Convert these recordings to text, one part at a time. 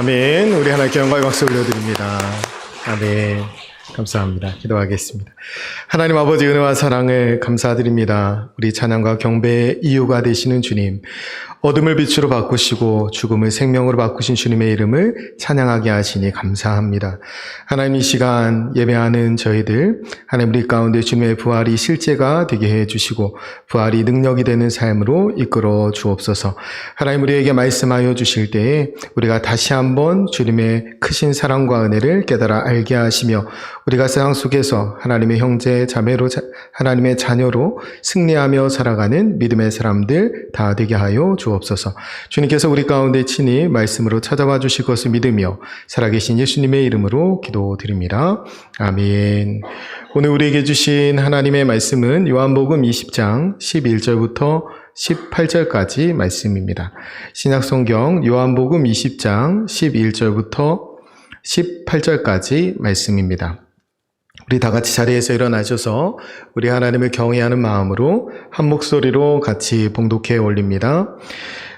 아멘. 우리 하나님께 영광의 박수 올려드립니다. 아멘. 감사합니다. 기도하겠습니다. 하나님 아버지 은혜와 사랑을 감사드립니다. 우리 찬양과 경배의 이유가 되시는 주님, 어둠을 빛으로 바꾸시고 죽음을 생명으로 바꾸신 주님의 이름을 찬양하게 하시니 감사합니다. 하나님, 이 시간 예배하는 저희들, 하나님 우리 가운데 주님의 부활이 실제가 되게 해주시고 부활이 능력이 되는 삶으로 이끌어 주옵소서. 하나님, 우리에게 말씀하여 주실 때에 우리가 다시 한번 주님의 크신 사랑과 은혜를 깨달아 알게 하시며 우리가 세상 속에서 하나님의 형제 자매로 하나님의 자녀로 승리하며 살아가는 믿음의 사람들 다 되게 하여 주옵소서. 주님께서 우리 가운데 친히 말씀으로 찾아와 주실 것을 믿으며 살아계신 예수님의 이름으로 기도드립니다. 아멘. 오늘 우리에게 주신 하나님의 말씀은 요한복음 20장 11절부터 18절까지 말씀입니다. 신약성경 요한복음 20장 11절부터 18절까지 말씀입니다. 우리 다 같이 자리에서 일어나셔서 우리 하나님을 경외하는 마음으로 한 목소리로 같이 봉독해 올립니다.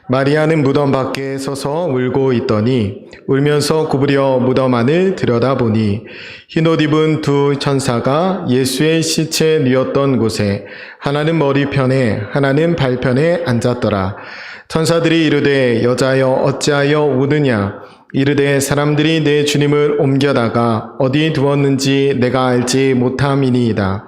마리아는 무덤 밖에 서서 울고 있더니 울면서 구부려 무덤 안을 들여다보니 흰옷 입은 두 천사가 예수의 시체 뉘었던 곳에 하나는 머리편에 하나는 발편에 앉았더라. 천사들이 이르되 여자여 어찌하여 우느냐? 이르되 사람들이 내 주님을 옮겨다가 어디 두었는지 내가 알지 못함이니이다.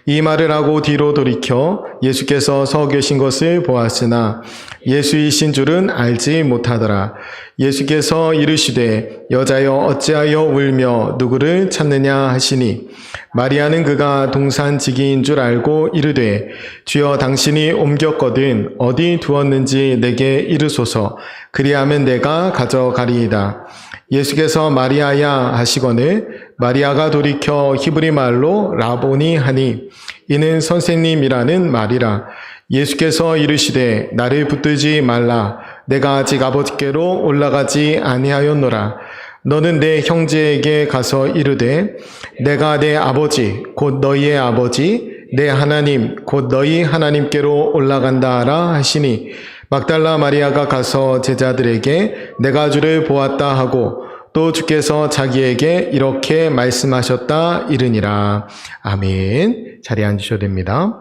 이 말을 하고 뒤로 돌이켜 예수께서 서 계신 것을 보았으나 예수이신 줄은 알지 못하더라. 예수께서 이르시되 여자여 어찌하여 울며 누구를 찾느냐 하시니 마리아는 그가 동산지기인 줄 알고 이르되 주여 당신이 옮겼거든 어디 두었는지 내게 이르소서. 그리하면 내가 가져가리이다. 예수께서 마리아야 하시거늘 마리아가 돌이켜 히브리 말로 라보니 하니 이는 선생님이라는 말이라. 예수께서 이르시되 나를 붙들지 말라. 내가 아직 아버지께로 올라가지 아니하였노라. 너는 내 형제에게 가서 이르되 내가 내 아버지 곧 너희의 아버지 내 하나님 곧 너희 하나님께로 올라간다 하라 하시니 막달라 마리아가 가서 제자들에게 내가 주를 보았다 하고 또 주께서 자기에게 이렇게 말씀하셨다 이르니라. 아멘. 자리에 앉으셔도 됩니다.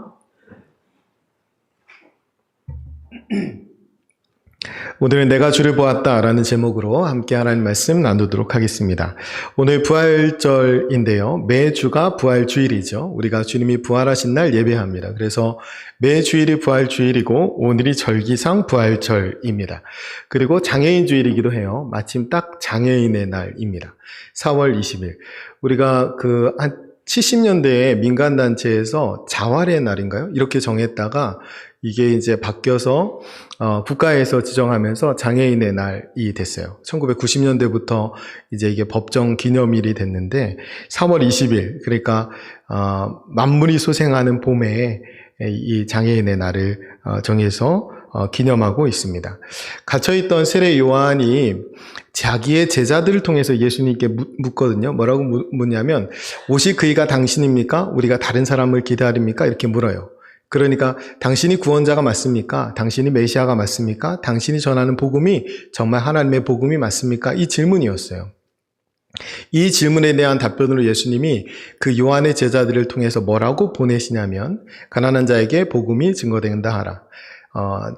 오늘은 내가 주를 보았다라는 제목으로 함께 하나님 말씀 나누도록 하겠습니다. 오늘 부활절인데요. 매주가 부활주일이죠. 우리가 주님이 부활하신 날 예배합니다. 그래서 매주일이 부활주일이고 오늘이 절기상 부활절입니다. 그리고 장애인주일이기도 해요. 마침 딱 장애인의 날입니다. 4월 20일. 우리가 한 70년대에 민간단체에서 자활의 날인가요? 이렇게 정했다가 이게 이제 바뀌어서 국가에서 지정하면서 장애인의 날이 됐어요. 1990년대부터 이제 이게 법정 기념일이 됐는데 3월 20일 그러니까 만물이 소생하는 봄에 이 장애인의 날을 정해서 기념하고 있습니다. 갇혀있던 세례 요한이 자기의 제자들을 통해서 예수님께 묻거든요. 뭐라고 묻냐면 오실 그이가 당신입니까? 우리가 다른 사람을 기다립니까? 이렇게 물어요. 그러니까 당신이 구원자가 맞습니까? 당신이 메시아가 맞습니까? 당신이 전하는 복음이 정말 하나님의 복음이 맞습니까? 이 질문이었어요. 이 질문에 대한 답변으로 예수님이 그 요한의 제자들을 통해서 뭐라고 보내시냐면 가난한 자에게 복음이 증거된다 하라.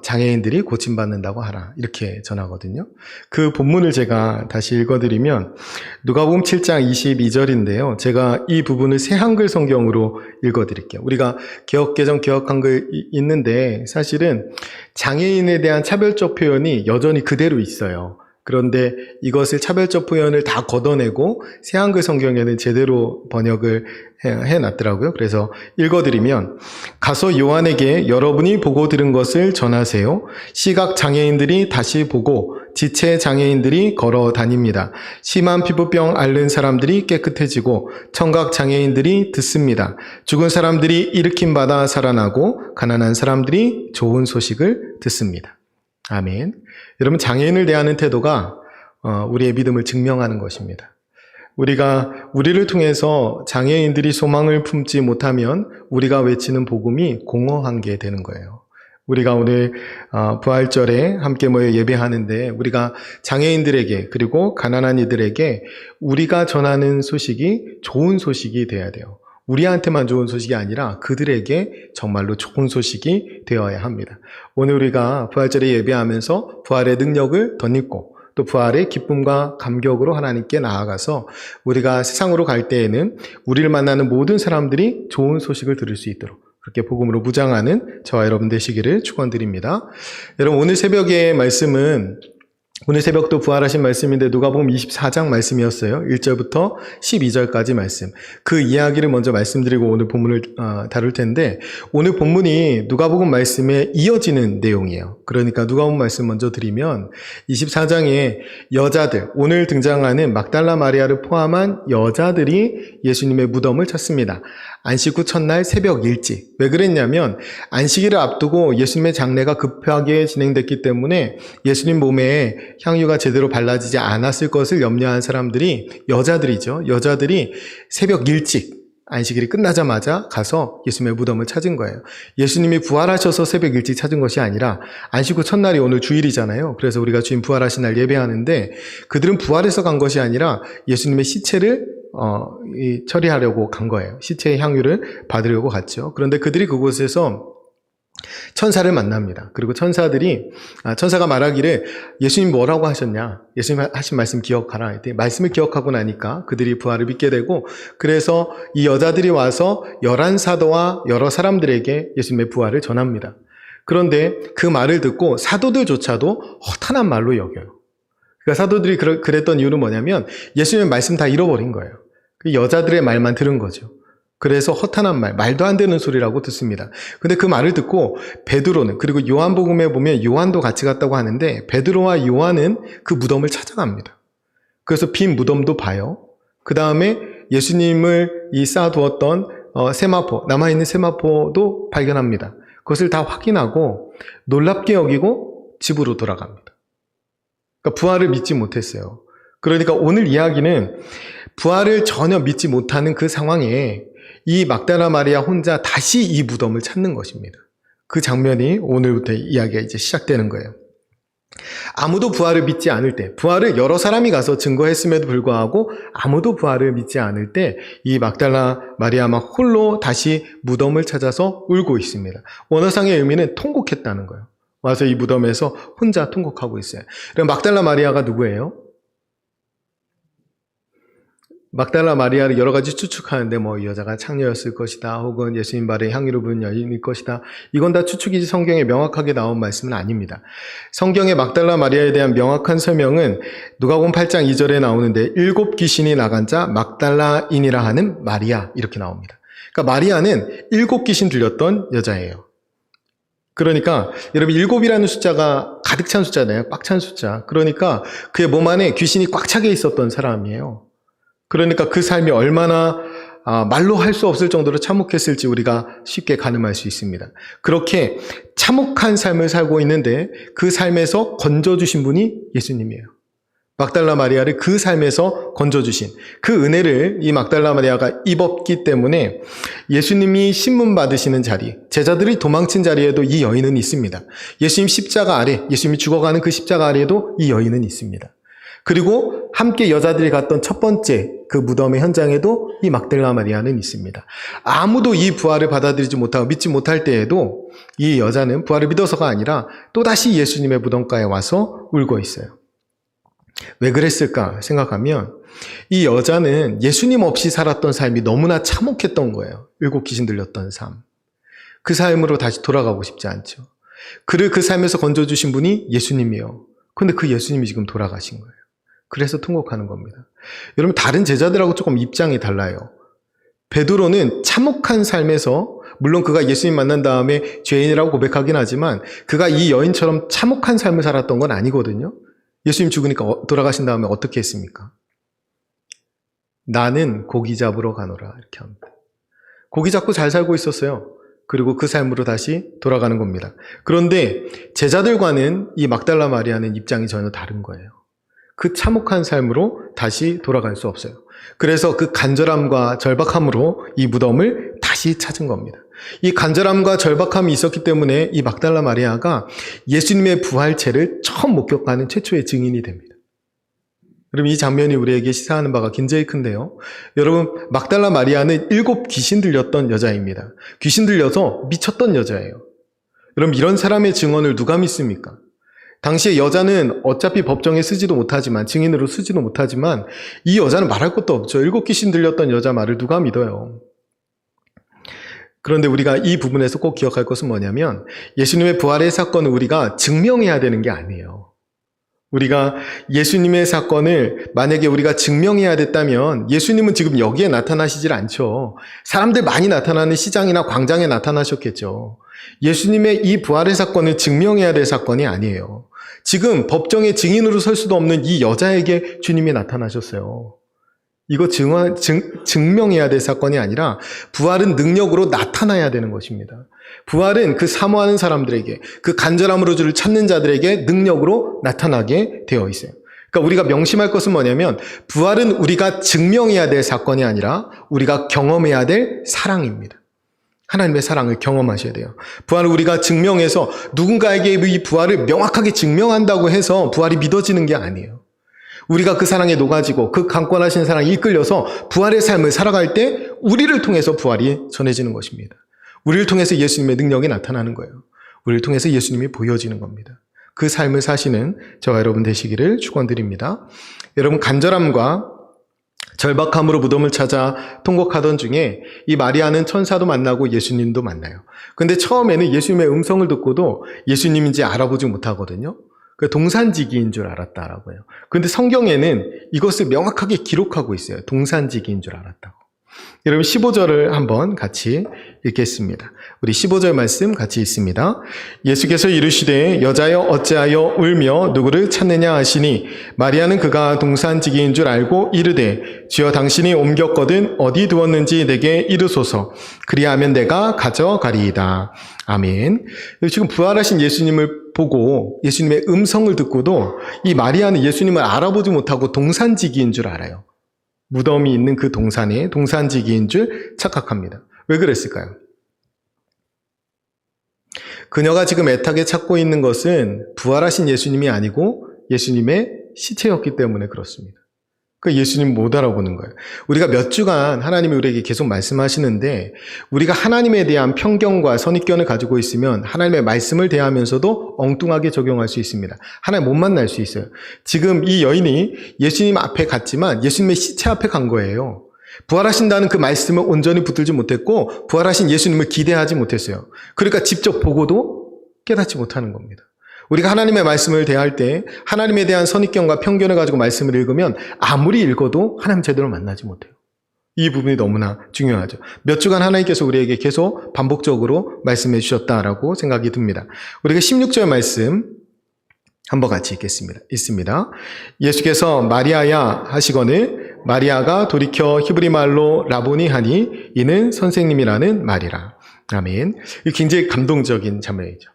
장애인들이 고침받는다고 하라. 이렇게 전하거든요. 그 본문을 제가 다시 읽어드리면 누가복음 7장 22절인데요. 제가 이 부분을 새 한글 성경으로 읽어드릴게요. 우리가 개역개정 개역한글 있는데 사실은 장애인에 대한 차별적 표현이 여전히 그대로 있어요. 그런데 이것을 차별적 표현을 다 걷어내고 새 한글 성경에는 제대로 번역을 해놨더라고요. 그래서 읽어드리면 가서 요한에게 여러분이 보고 들은 것을 전하세요. 시각 장애인들이 다시 보고 지체 장애인들이 걸어 다닙니다. 심한 피부병 앓는 사람들이 깨끗해지고 청각 장애인들이 듣습니다. 죽은 사람들이 일으킴 받아 살아나고 가난한 사람들이 좋은 소식을 듣습니다. 아멘. 여러분, 장애인을 대하는 태도가 우리의 믿음을 증명하는 것입니다. 우리를 통해서 장애인들이 소망을 품지 못하면 우리가 외치는 복음이 공허한 게 되는 거예요. 우리가 오늘 부활절에 함께 모여 예배하는데 우리가 장애인들에게 그리고 가난한 이들에게 우리가 전하는 소식이 좋은 소식이 되어야 돼요. 우리한테만 좋은 소식이 아니라 그들에게 정말로 좋은 소식이 되어야 합니다. 오늘 우리가 부활절에 예배하면서 부활의 능력을 덧입고 또 부활의 기쁨과 감격으로 하나님께 나아가서 우리가 세상으로 갈 때에는 우리를 만나는 모든 사람들이 좋은 소식을 들을 수 있도록 그렇게 복음으로 무장하는 저와 여러분 되시기를 축원드립니다. 여러분 오늘 새벽의 말씀은 오늘 새벽도 부활하신 말씀인데 누가복음 24장 말씀이었어요. 1절부터 12절까지 말씀. 그 이야기를 먼저 말씀드리고 오늘 본문을 다룰 텐데 오늘 본문이 누가복음 말씀에 이어지는 내용이에요. 그러니까 누가복음 말씀 먼저 드리면 24장에 여자들, 오늘 등장하는 막달라 마리아를 포함한 여자들이 예수님의 무덤을 찾습니다. 안식 후 첫날 새벽 일찍. 왜 그랬냐면 안식일을 앞두고 예수님의 장례가 급하게 진행됐기 때문에 예수님 몸에 향유가 제대로 발라지지 않았을 것을 염려한 사람들이 여자들이죠. 여자들이 새벽 일찍 안식일이 끝나자마자 가서 예수님의 무덤을 찾은 거예요. 예수님이 부활하셔서 새벽 일찍 찾은 것이 아니라 안식 후 첫날이 오늘 주일이잖아요. 그래서 우리가 주님 부활하신 날 예배하는데 그들은 부활해서 간 것이 아니라 예수님의 시체를 처리하려고 간 거예요. 시체의 향유를 받으려고 갔죠. 그런데 그들이 그곳에서 천사를 만납니다. 그리고 천사가 말하기를 예수님 뭐라고 하셨냐? 예수님 하신 말씀 기억하라. 했더니 말씀을 기억하고 나니까 그들이 부활을 믿게 되고 그래서 이 여자들이 와서 11사도와 여러 사람들에게 예수님의 부활을 전합니다. 그런데 그 말을 듣고 사도들조차도 허탄한 말로 여겨요. 그러니까 사도들이 그랬던 이유는 뭐냐면 예수님의 말씀 다 잃어버린 거예요. 그 여자들의 말만 들은 거죠. 그래서 허탄한 말도 안 되는 소리라고 듣습니다. 근데 그 말을 듣고 베드로는 그리고 요한복음에 보면 요한도 같이 갔다고 하는데 베드로와 요한은 그 무덤을 찾아갑니다. 그래서 빈 무덤도 봐요. 그 다음에 예수님을 쌓아두었던 세마포, 남아있는 세마포도 발견합니다. 그것을 다 확인하고 놀랍게 여기고 집으로 돌아갑니다. 그러니까 부활을 믿지 못했어요. 그러니까 오늘 이야기는 부활을 전혀 믿지 못하는 그 상황에 이 막달라 마리아 혼자 다시 이 무덤을 찾는 것입니다. 그 장면이 오늘부터 이야기가 이제 시작되는 거예요. 아무도 부활을 믿지 않을 때, 부활을 여러 사람이 가서 증거했음에도 불구하고 아무도 부활을 믿지 않을 때 이 막달라 마리아만 홀로 다시 무덤을 찾아서 울고 있습니다. 원어상의 의미는 통곡했다는 거예요. 와서 이 무덤에서 혼자 통곡하고 있어요. 그럼 막달라 마리아가 누구예요? 막달라 마리아를 여러 가지 추측하는데 이 여자가 창녀였을 것이다 혹은 예수님 발에 향유를 부은 여인일 것이다. 이건 다 추측이지 성경에 명확하게 나온 말씀은 아닙니다. 성경의 막달라 마리아에 대한 명확한 설명은 누가복음 8장 2절에 나오는데 7 귀신이 나간 자 막달라인이라 하는 마리아 이렇게 나옵니다. 그러니까 마리아는 7 귀신 들렸던 여자예요. 그러니까 여러분 7이라는 숫자가 가득 찬 숫자잖아요. 꽉 찬 숫자. 그러니까 그의 몸 안에 귀신이 꽉 차게 있었던 사람이에요. 그러니까 그 삶이 얼마나 말로 할 수 없을 정도로 참혹했을지 우리가 쉽게 가늠할 수 있습니다. 그렇게 참혹한 삶을 살고 있는데 그 삶에서 건져주신 분이 예수님이에요. 막달라 마리아를 그 삶에서 건져주신 그 은혜를 이 막달라 마리아가 입었기 때문에 예수님이 신문 받으시는 자리, 제자들이 도망친 자리에도 이 여인은 있습니다. 예수님 십자가 아래, 예수님이 죽어가는 그 십자가 아래에도 이 여인은 있습니다. 그리고 함께 여자들이 갔던 첫 번째 그 무덤의 현장에도 이 막달라 마리아는 있습니다. 아무도 이 부활을 받아들이지 못하고 믿지 못할 때에도 이 여자는 부활을 믿어서가 아니라 또다시 예수님의 무덤가에 와서 울고 있어요. 왜 그랬을까 생각하면 이 여자는 예수님 없이 살았던 삶이 너무나 참혹했던 거예요. 7 귀신 들렸던 삶. 그 삶으로 다시 돌아가고 싶지 않죠. 그를 그 삶에서 건져주신 분이 예수님이에요. 근데 그 예수님이 지금 돌아가신 거예요. 그래서 통곡하는 겁니다. 여러분 다른 제자들하고 조금 입장이 달라요. 베드로는 참혹한 삶에서 물론 그가 예수님 만난 다음에 죄인이라고 고백하긴 하지만 그가 이 여인처럼 참혹한 삶을 살았던 건 아니거든요. 예수님 죽으니까 돌아가신 다음에 어떻게 했습니까? 나는 고기 잡으러 가노라 이렇게 합니다. 고기 잡고 잘 살고 있었어요. 그리고 그 삶으로 다시 돌아가는 겁니다. 그런데 제자들과는 이 막달라 마리아는 입장이 전혀 다른 거예요. 그 참혹한 삶으로 다시 돌아갈 수 없어요. 그래서 그 간절함과 절박함으로 이 무덤을 다시 찾은 겁니다. 이 간절함과 절박함이 있었기 때문에 이 막달라 마리아가 예수님의 부활체를 처음 목격하는 최초의 증인이 됩니다. 여러분, 이 장면이 우리에게 시사하는 바가 굉장히 큰데요. 여러분, 막달라 마리아는 7 귀신 들렸던 여자입니다. 귀신 들려서 미쳤던 여자예요. 여러분, 이런 사람의 증언을 누가 믿습니까? 당시에 여자는 어차피 법정에 쓰지도 못하지만, 증인으로 쓰지도 못하지만 이 여자는 말할 것도 없죠. 7 귀신 들렸던 여자 말을 누가 믿어요? 그런데 우리가 이 부분에서 꼭 기억할 것은 뭐냐면, 예수님의 부활의 사건을 우리가 증명해야 되는 게 아니에요. 우리가 예수님의 사건을 만약에 우리가 증명해야 됐다면 예수님은 지금 여기에 나타나시질 않죠. 사람들 많이 나타나는 시장이나 광장에 나타나셨겠죠. 예수님의 이 부활의 사건을 증명해야 될 사건이 아니에요. 지금 법정에 증인으로 설 수도 없는 이 여자에게 주님이 나타나셨어요. 이거 증명해야 될 사건이 아니라 부활은 능력으로 나타나야 되는 것입니다. 부활은 그 사모하는 사람들에게, 그 간절함으로 주를 찾는 자들에게 능력으로 나타나게 되어 있어요. 그러니까 우리가 명심할 것은 뭐냐면, 부활은 우리가 증명해야 될 사건이 아니라 우리가 경험해야 될 사랑입니다. 하나님의 사랑을 경험하셔야 돼요. 부활을 우리가 증명해서 누군가에게 이 부활을 명확하게 증명한다고 해서 부활이 믿어지는 게 아니에요. 우리가 그 사랑에 녹아지고 그 강권하신 사랑에 이끌려서 부활의 삶을 살아갈 때 우리를 통해서 부활이 전해지는 것입니다. 우리를 통해서 예수님의 능력이 나타나는 거예요. 우리를 통해서 예수님이 보여지는 겁니다. 그 삶을 사시는 저와 여러분 되시기를 축원드립니다. 여러분, 간절함과 절박함으로 무덤을 찾아 통곡하던 중에 이 마리아는 천사도 만나고 예수님도 만나요. 근데 처음에는 예수님의 음성을 듣고도 예수님인지 알아보지 못하거든요. 그 동산지기인 줄 알았다라고 해요. 그런데 성경에는 이것을 명확하게 기록하고 있어요. 동산지기인 줄 알았다고. 여러분, 15절을 한번 같이 읽겠습니다. 우리 15절 말씀 같이 읽습니다. 예수께서 이르시되 여자여 어찌하여 울며 누구를 찾느냐 하시니 마리아는 그가 동산지기인 줄 알고 이르되 주여 당신이 옮겼거든 어디 두었는지 내게 이르소서. 그리하면 내가 가져가리이다. 아멘. 지금 부활하신 예수님을 보고 예수님의 음성을 듣고도 이 마리아는 예수님을 알아보지 못하고 동산지기인 줄 알아요. 무덤이 있는 그 동산이 동산지기인 줄 착각합니다. 왜 그랬을까요? 그녀가 지금 애타게 찾고 있는 것은 부활하신 예수님이 아니고 예수님의 시체였기 때문에 그렇습니다. 그 예수님 못 알아보는 거예요. 우리가 몇 주간 하나님이 우리에게 계속 말씀하시는데 우리가 하나님에 대한 편견과 선입견을 가지고 있으면 하나님의 말씀을 대하면서도 엉뚱하게 적용할 수 있습니다. 하나님 못 만날 수 있어요. 지금 이 여인이 예수님 앞에 갔지만 예수님의 시체 앞에 간 거예요. 부활하신다는 그 말씀을 온전히 붙들지 못했고 부활하신 예수님을 기대하지 못했어요. 그러니까 직접 보고도 깨닫지 못하는 겁니다. 우리가 하나님의 말씀을 대할 때 하나님에 대한 선입견과 편견을 가지고 말씀을 읽으면 아무리 읽어도 하나님 제대로 만나지 못해요. 이 부분이 너무나 중요하죠. 몇 주간 하나님께서 우리에게 계속 반복적으로 말씀해 주셨다라고 생각이 듭니다. 우리가 16절 말씀 한번 같이 읽습니다. 예수께서 마리아야 하시거늘 마리아가 돌이켜 히브리 말로 라보니 하니 이는 선생님이라는 말이라. 아멘. 이 굉장히 감동적인 장면이죠.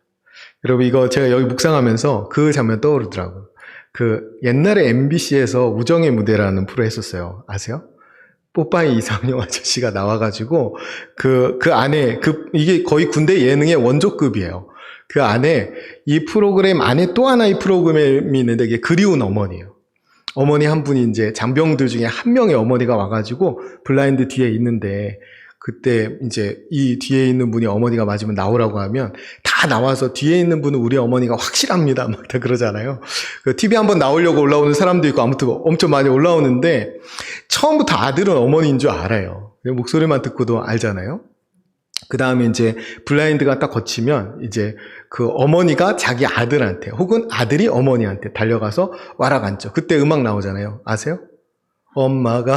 여러분, 이거 제가 여기 묵상하면서 그 장면 떠오르더라고요. 그 옛날에 MBC에서 우정의 무대라는 프로 했었어요. 아세요? 뽀빠이 이상용 아저씨가 나와가지고 그 안에 이게 거의 군대 예능의 원조급이에요. 그 안에 이 프로그램 안에 또 하나의 프로그램이 있는데 이게 그리운 어머니예요. 어머니 한 분이 이제 장병들 중에 한 명의 어머니가 와가지고 블라인드 뒤에 있는데 그때 이제 이 뒤에 있는 분이 어머니가 맞으면 나오라고 하면 다 나와서 뒤에 있는 분은 우리 어머니가 확실합니다. 막 다 그러잖아요. 그 TV 한번 나오려고 올라오는 사람도 있고 아무튼 엄청 많이 올라오는데 처음부터 아들은 어머니인 줄 알아요. 목소리만 듣고도 알잖아요. 그 다음에 이제 블라인드가 딱 거치면 이제 그 어머니가 자기 아들한테 혹은 아들이 어머니한테 달려가서 와락 앉죠. 그때 음악 나오잖아요. 아세요? 엄마가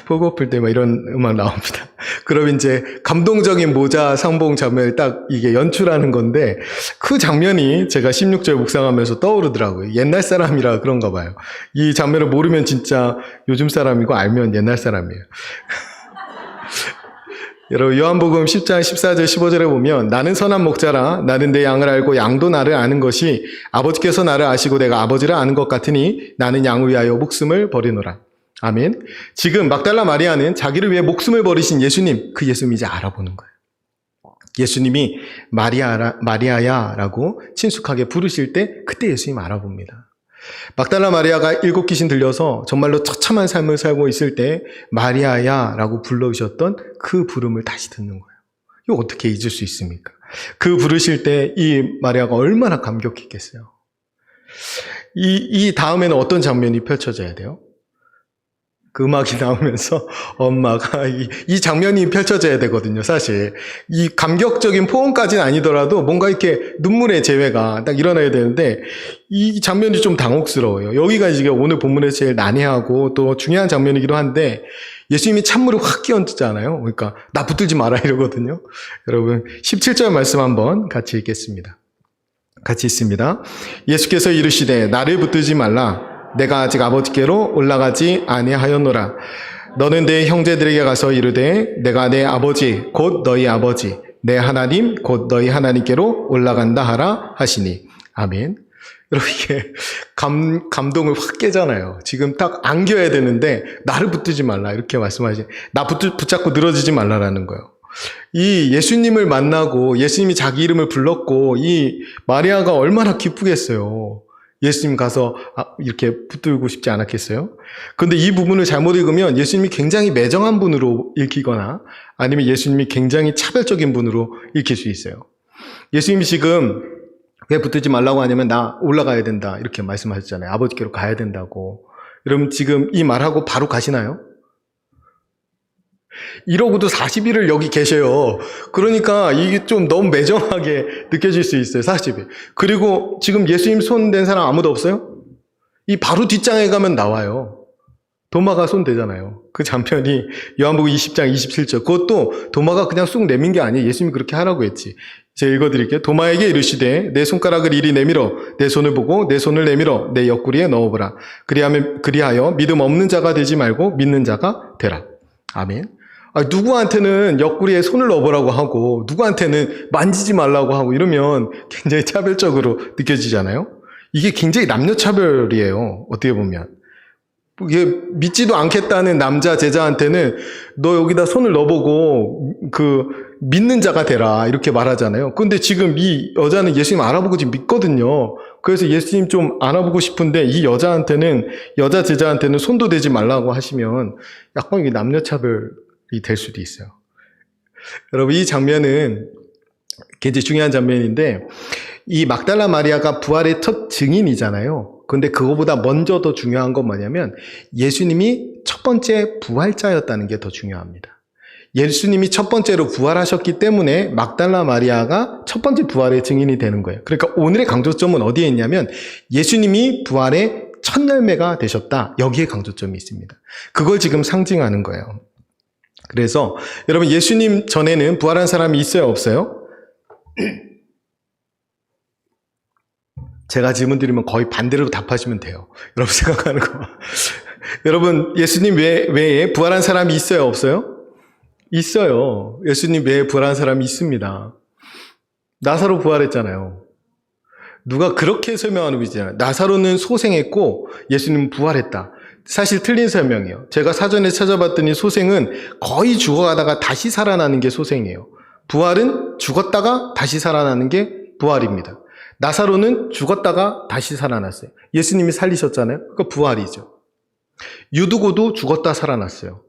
보고플 때 막 이런 음악 나옵니다. 그럼 이제 감동적인 모자 상봉 장면을 딱 이게 연출하는 건데 그 장면이 제가 16절 묵상하면서 떠오르더라고요. 옛날 사람이라 그런가 봐요. 이 장면을 모르면 진짜 요즘 사람이고 알면 옛날 사람이에요. 여러분, 요한복음 10장 14절 15절에 보면 나는 선한 목자라 나는 내 양을 알고 양도 나를 아는 것이 아버지께서 나를 아시고 내가 아버지를 아는 것 같으니 나는 양을 위하여 목숨을 버리노라. 아멘. 지금 막달라 마리아는 자기를 위해 목숨을 버리신 예수님, 그 예수님 이제 알아보는 거예요. 예수님이 마리아야라고 친숙하게 부르실 때 그때 예수님 알아봅니다. 막달라 마리아가 7 귀신 들려서 정말로 처참한 삶을 살고 있을 때 마리아야라고 불러주셨던 그 부름을 다시 듣는 거예요. 이거 어떻게 잊을 수 있습니까? 그 부르실 때 이 마리아가 얼마나 감격했겠어요. 이 다음에는 어떤 장면이 펼쳐져야 돼요? 그 음악이 나오면서 엄마가 이 장면이 펼쳐져야 되거든요, 사실. 이 감격적인 포옹까지는 아니더라도 뭔가 이렇게 눈물의 재회가 딱 일어나야 되는데 이 장면이 좀 당혹스러워요. 여기가 지금 오늘 본문에서 제일 난해하고 또 중요한 장면이기도 한데 예수님이 찬물을 확 끼얹잖아요. 그러니까 나 붙들지 마라 이러거든요. 여러분 17절 말씀 한번 같이 읽겠습니다. 같이 읽습니다. 예수께서 이르시되 나를 붙들지 말라. 내가 아직 아버지께로 올라가지 아니하였노라. 너는 내 형제들에게 가서 이르되 내가 내 아버지 곧 너희 아버지 내 하나님 곧 너희 하나님께로 올라간다 하라 하시니. 아멘. 여러분 이게 감동을 확 깨잖아요. 지금 딱 안겨야 되는데 나를 붙들지 말라 이렇게 말씀하시. 나 붙잡고 늘어지지 말라라는 거예요. 이 예수님을 만나고 예수님이 자기 이름을 불렀고 이 마리아가 얼마나 기쁘겠어요. 예수님 가서 이렇게 붙들고 싶지 않았겠어요? 그런데 이 부분을 잘못 읽으면 예수님이 굉장히 매정한 분으로 읽히거나 아니면 예수님이 굉장히 차별적인 분으로 읽힐 수 있어요. 예수님이 지금 왜 붙들지 말라고 하냐면 나 올라가야 된다 이렇게 말씀하셨잖아요. 아버지께로 가야 된다고. 여러분 지금 이 말하고 바로 가시나요? 이러고도 40일을 여기 계셔요. 그러니까 이게 좀 너무 매정하게 느껴질 수 있어요, 40일. 그리고 지금 예수님 손 댄 사람 아무도 없어요? 이 바로 뒷장에 가면 나와요. 도마가 손 대잖아요. 그 장면이 요한복음 20장 27절. 그것도 도마가 그냥 쑥 내민 게 아니에요. 예수님이 그렇게 하라고 했지. 제가 읽어드릴게요. 도마에게 이르시되 내 손가락을 이리 내밀어 내 손을 보고 내 손을 내밀어 내 옆구리에 넣어보라. 그리하여 믿음 없는 자가 되지 말고 믿는 자가 되라. 아멘. 누구한테는 옆구리에 손을 넣어보라고 하고 누구한테는 만지지 말라고 하고 이러면 굉장히 차별적으로 느껴지잖아요. 이게 굉장히 남녀차별이에요. 어떻게 보면. 이게 믿지도 않겠다는 남자 제자한테는 너 여기다 손을 넣어보고 믿는 자가 되라 이렇게 말하잖아요. 근데 지금 이 여자는 예수님 알아보고 지금 믿거든요. 그래서 예수님 좀 알아보고 싶은데 이 여자 제자한테는 손도 대지 말라고 하시면 약간 이게 남녀차별이 될 수도 있어요. 여러분 이 장면은 굉장히 중요한 장면인데 이 막달라 마리아가 부활의 첫 증인이잖아요. 근데 그거보다 먼저 더 중요한 건 뭐냐면 예수님이 첫 번째 부활자였다는 게 더 중요합니다. 예수님이 첫 번째로 부활하셨기 때문에 막달라 마리아가 첫 번째 부활의 증인이 되는 거예요. 그러니까 오늘의 강조점은 어디에 있냐면 예수님이 부활의 첫 열매가 되셨다. 여기에 강조점이 있습니다. 그걸 지금 상징하는 거예요. 그래서 여러분 예수님 전에는 부활한 사람이 있어요, 없어요? 제가 질문 드리면 거의 반대로 답하시면 돼요. 여러분 생각하는 거. 여러분 예수님 외에 부활한 사람이 있어요, 없어요? 있어요. 예수님 외에 부활한 사람이 있습니다. 나사로 부활했잖아요. 누가 그렇게 설명하는 거 있잖아요. 나사로는 소생했고 예수님은 부활했다. 사실 틀린 설명이에요. 제가 사전에 찾아봤더니 소생은 거의 죽어가다가 다시 살아나는 게 소생이에요. 부활은 죽었다가 다시 살아나는 게 부활입니다. 나사로는 죽었다가 다시 살아났어요. 예수님이 살리셨잖아요. 그러니까 부활이죠. 유두고도 죽었다 살아났어요.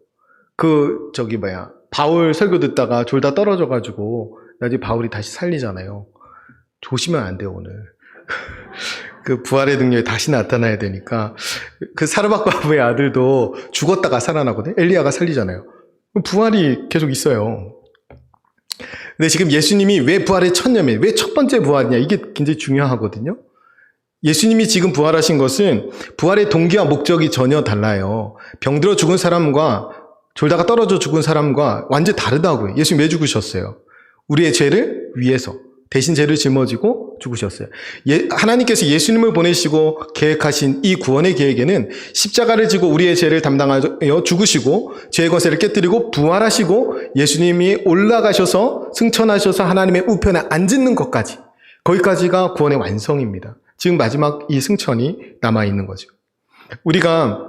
바울 설교 듣다가 졸다 떨어져가지고 나중에 바울이 다시 살리잖아요. 조심하면 안 돼요, 오늘. 그 부활의 능력이 다시 나타나야 되니까. 그 사르밧과부의 아들도 죽었다가 살아나거든요. 엘리야가 살리잖아요. 부활이 계속 있어요. 근데 지금 예수님이 왜 부활의 첫 열매, 왜 첫 번째 부활이냐, 이게 굉장히 중요하거든요. 예수님이 지금 부활하신 것은 부활의 동기와 목적이 전혀 달라요. 병들어 죽은 사람과 졸다가 떨어져 죽은 사람과 완전히 다르다고요. 예수님 왜 죽으셨어요? 우리의 죄를 위해서 대신 죄를 짊어지고 죽으셨어요. 하나님께서 예수님을 보내시고 계획하신 이 구원의 계획에는 십자가를 지고 우리의 죄를 담당하여 죽으시고 죄의 권세를 깨뜨리고 부활하시고 예수님이 올라가셔서 승천하셔서 하나님의 우편에 앉는 것까지, 거기까지가 구원의 완성입니다. 지금 마지막 이 승천이 남아있는 거죠. 우리가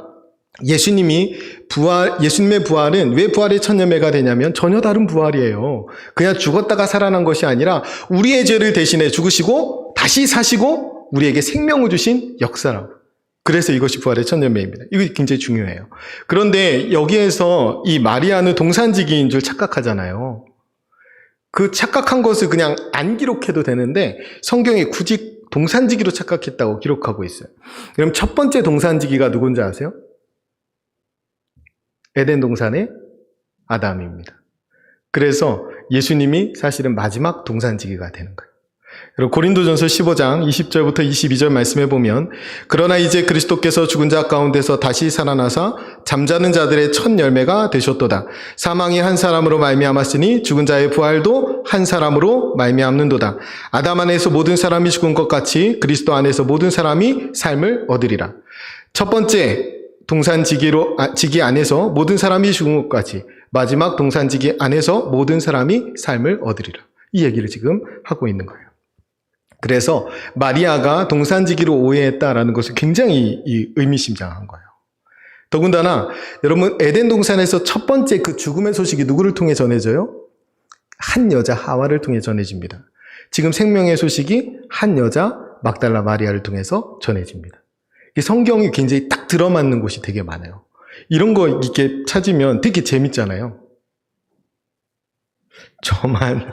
예수님의 부활은 왜 부활의 첫 열매가 되냐면 전혀 다른 부활이에요. 그냥 죽었다가 살아난 것이 아니라 우리의 죄를 대신해 죽으시고 다시 사시고 우리에게 생명을 주신 역사라고. 그래서 이것이 부활의 첫 열매입니다. 이거 굉장히 중요해요. 그런데 여기에서 이 마리아는 동산지기인 줄 착각하잖아요. 그 착각한 것을 그냥 안 기록해도 되는데 성경에 굳이 동산지기로 착각했다고 기록하고 있어요. 그럼 첫 번째 동산지기가 누군지 아세요? 에덴 동산의 아담입니다. 그래서 예수님이 사실은 마지막 동산지기가 되는 거예요. 그리고 고린도전서 15장 20절부터 22절 말씀해 보면 그러나 이제 그리스도께서 죽은 자 가운데서 다시 살아나사 잠자는 자들의 첫 열매가 되셨도다. 사망이 한 사람으로 말미암았으니 죽은 자의 부활도 한 사람으로 말미암는도다. 아담 안에서 모든 사람이 죽은 것 같이 그리스도 안에서 모든 사람이 삶을 얻으리라. 첫 번째 동산지기 안에서 모든 사람이 죽은 것 같이 마지막 동산지기 안에서 모든 사람이 삶을 얻으리라. 이 얘기를 지금 하고 있는 거예요. 그래서 마리아가 동산지기로 오해했다라는 것은 굉장히 의미심장한 거예요. 더군다나 여러분 에덴 동산에서 첫 번째 그 죽음의 소식이 누구를 통해 전해져요? 한 여자 하와를 통해 전해집니다. 지금 생명의 소식이 한 여자 막달라 마리아를 통해서 전해집니다. 성경이 굉장히 딱 들어맞는 곳이 되게 많아요. 이런 거 이렇게 찾으면 되게 재밌잖아요. 저만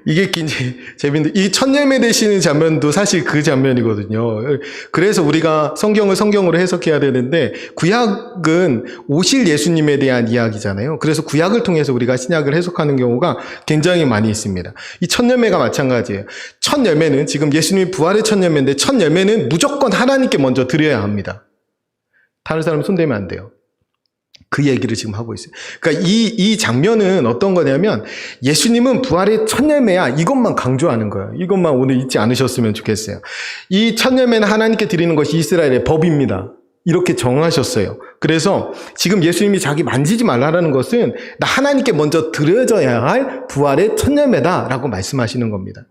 이게 굉장히 재밌는데 이 첫 열매 되시는 장면도 사실 그 장면이거든요. 그래서 우리가 성경을 성경으로 해석해야 되는데 구약은 오실 예수님에 대한 이야기잖아요. 그래서 구약을 통해서 우리가 신약을 해석하는 경우가 굉장히 많이 있습니다. 이 첫 열매가 마찬가지예요. 첫 열매는 지금 예수님이 부활의 첫 열매인데 첫 열매는 무조건 하나님께 먼저 드려야 합니다. 다른 사람 손대면 안 돼요. 그 얘기를 지금 하고 있어요. 그러니까 이 장면은 어떤 거냐면 예수님은 부활의 첫 열매야 이것만 강조하는 거예요. 이것만 오늘 잊지 않으셨으면 좋겠어요. 이 첫 열매는 하나님께 드리는 것이 이스라엘의 법입니다. 이렇게 정하셨어요. 그래서 지금 예수님이 자기 만지지 말라는 것은 나 하나님께 먼저 드려져야 할 부활의 첫 열매다라고 말씀하시는 겁니다.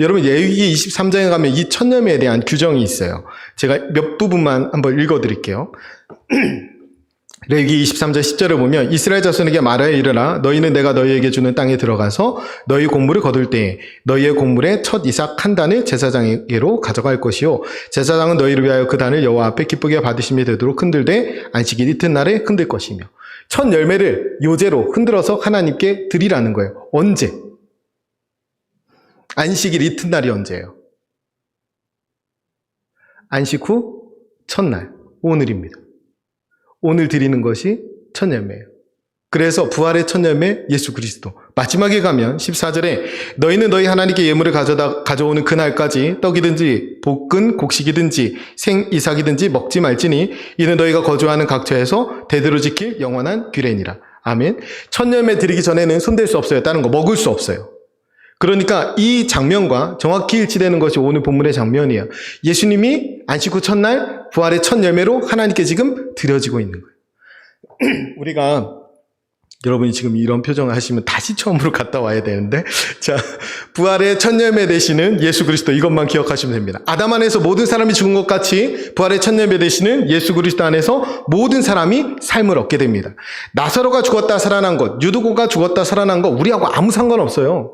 여러분 레위기 23장에 가면 이 첫 열매에 대한 규정이 있어요. 제가 몇 부분만 한번 읽어드릴게요. 레위기 23장 10절을 보면 이스라엘 자손에게 말하여 이르라 너희는 내가 너희에게 주는 땅에 들어가서 너희 곡물을 거둘 때에 너희의 곡물의 첫 이삭 한 단을 제사장에게로 가져갈 것이요 제사장은 너희를 위하여 그 단을 여호와 앞에 기쁘게 받으심이 되도록 흔들되 안식일 이튿날에 흔들 것이며 첫 열매를 요제로 흔들어서 하나님께 드리라는 거예요. 언제? 안식일 이튿날이 언제예요? 안식 후 첫날 오늘입니다. 오늘 드리는 것이 첫 열매예요. 그래서 부활의 첫 열매 예수 그리스도. 마지막에 가면 14절에 너희는 너희 하나님께 예물을 가져오는 그날까지 떡이든지 볶은 곡식이든지 생 이삭이든지 먹지 말지니 이는 너희가 거주하는 각처에서 대대로 지킬 영원한 규례니라. 아멘. 첫 열매 드리기 전에는 손댈 수 없어요. 다른 거 먹을 수 없어요. 그러니까 이 장면과 정확히 일치되는 것이 오늘 본문의 장면이에요. 예수님이 안식 후 첫날 부활의 첫 열매로 하나님께 지금 드려지고 있는 거예요. 우리가 여러분이 지금 이런 표정을 하시면 다시 처음으로 갔다 와야 되는데 자 부활의 첫 열매 되시는 예수 그리스도 이것만 기억하시면 됩니다. 아담 안에서 모든 사람이 죽은 것 같이 부활의 첫 열매 되시는 예수 그리스도 안에서 모든 사람이 삶을 얻게 됩니다. 나사로가 죽었다 살아난 것, 유두고가 죽었다 살아난 것 우리하고 아무 상관없어요.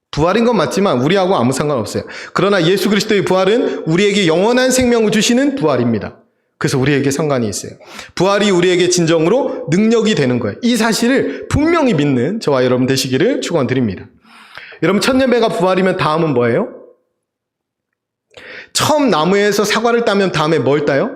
부활인 건 맞지만 우리하고 아무 상관없어요. 그러나 예수 그리스도의 부활은 우리에게 영원한 생명을 주시는 부활입니다. 그래서 우리에게 상관이 있어요. 부활이 우리에게 진정으로 능력이 되는 거예요. 이 사실을 분명히 믿는 저와 여러분 되시기를 축원드립니다. 여러분 첫 열매가 부활이면 다음은 뭐예요? 처음 나무에서 사과를 따면 다음에 뭘 따요?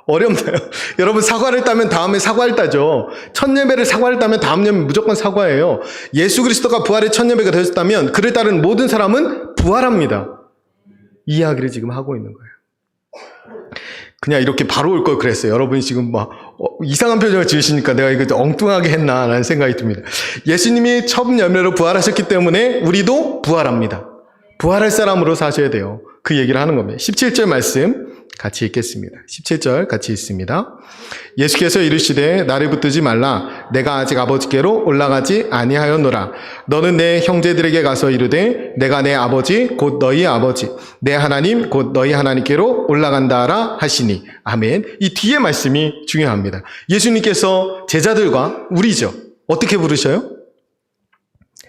어렵나요? 여러분 사과를 따면 다음에 사과를 따죠. 첫 열매를 사과를 따면 다음 열매 무조건 사과예요. 예수 그리스도가 부활의 첫 열매가 되셨다면 그를 따르는 모든 사람은 부활합니다. 이 이야기를 지금 하고 있는 거예요. 그냥 이렇게 바로 올 걸 그랬어요. 여러분이 지금 막 이상한 표정을 지으시니까 내가 이거 엉뚱하게 했나 라는 생각이 듭니다. 예수님이 첫 열매로 부활하셨기 때문에 우리도 부활합니다. 부활할 사람으로 사셔야 돼요. 그 얘기를 하는 겁니다. 17절 말씀 같이 읽겠습니다. 17절 같이 읽습니다. 예수께서 이르시되 나를 붙들지 말라. 내가 아직 아버지께로 올라가지 아니하였노라. 너는 내 형제들에게 가서 이르되 내가 내 아버지 곧 너희 아버지 내 하나님 곧 너희 하나님께로 올라간다라 하시니. 아멘. 이 뒤에 말씀이 중요합니다. 예수님께서 제자들과 우리죠. 어떻게 부르셔요?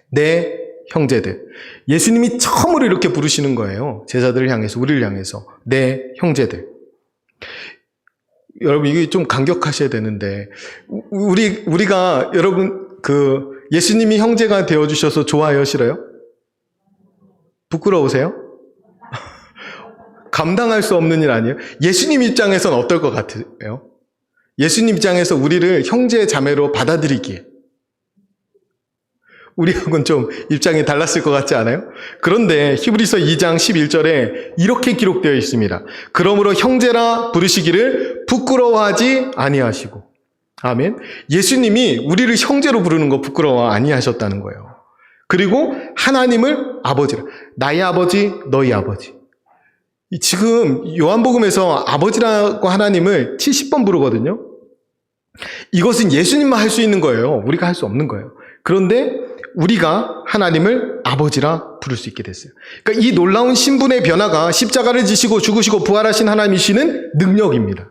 내 형제들. 예수님이 처음으로 이렇게 부르시는 거예요. 제자들을 향해서, 우리를 향해서. 내 형제들. 여러분, 이게 좀 감격하셔야 되는데, 우리가, 여러분, 예수님이 형제가 되어주셔서 좋아요, 싫어요? 부끄러우세요? 감당할 수 없는 일 아니에요? 예수님 입장에서는 어떨 것 같아요? 예수님 입장에서 우리를 형제 자매로 받아들이기에. 우리하고는 좀 입장이 달랐을 것 같지 않아요? 그런데 히브리서 2장 11절에 이렇게 기록되어 있습니다. 그러므로 형제라 부르시기를 부끄러워하지 아니하시고. 아멘. 예수님이 우리를 형제로 부르는 거 부끄러워 아니하셨다는 거예요. 그리고 하나님을 아버지로. 나의 아버지, 너희 아버지. 지금 요한복음에서 아버지라고 하나님을 70번 부르거든요. 이것은 예수님만 할 수 있는 거예요. 우리가 할 수 없는 거예요. 그런데 우리가 하나님을 아버지라 부를 수 있게 됐어요. 그러니까 이 놀라운 신분의 변화가 십자가를 지시고 죽으시고 부활하신 하나님이시는 능력입니다.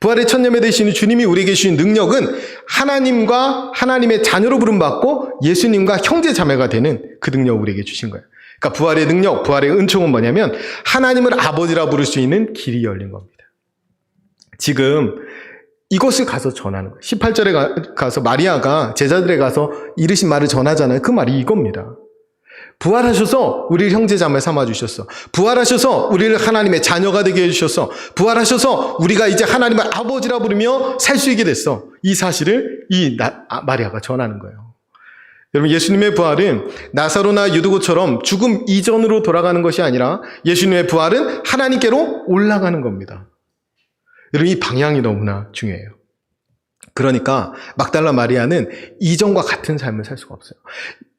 부활의 첫 예배 되시는 주님이 우리에게 주신 능력은 하나님과 하나님의 자녀로 부름받고 예수님과 형제 자매가 되는 그 능력을 우리에게 주신 거예요. 그러니까 부활의 능력, 부활의 은총은 뭐냐면 하나님을 아버지라 부를 수 있는 길이 열린 겁니다. 지금 이것을 가서 전하는 거예요. 18절에 가서 마리아가 제자들에 가서 이르신 말을 전하잖아요. 그 말이 이겁니다. 부활하셔서 우리를 형제자매 삼아주셨어. 부활하셔서 우리를 하나님의 자녀가 되게 해주셨어. 부활하셔서 우리가 이제 하나님을 아버지라 부르며 살 수 있게 됐어. 이 사실을 마리아가 전하는 거예요. 여러분, 예수님의 부활은 나사로나 유두고처럼 죽음 이전으로 돌아가는 것이 아니라 예수님의 부활은 하나님께로 올라가는 겁니다. 여러분, 이 방향이 너무나 중요해요. 그러니까 막달라 마리아는 이전과 같은 삶을 살 수가 없어요.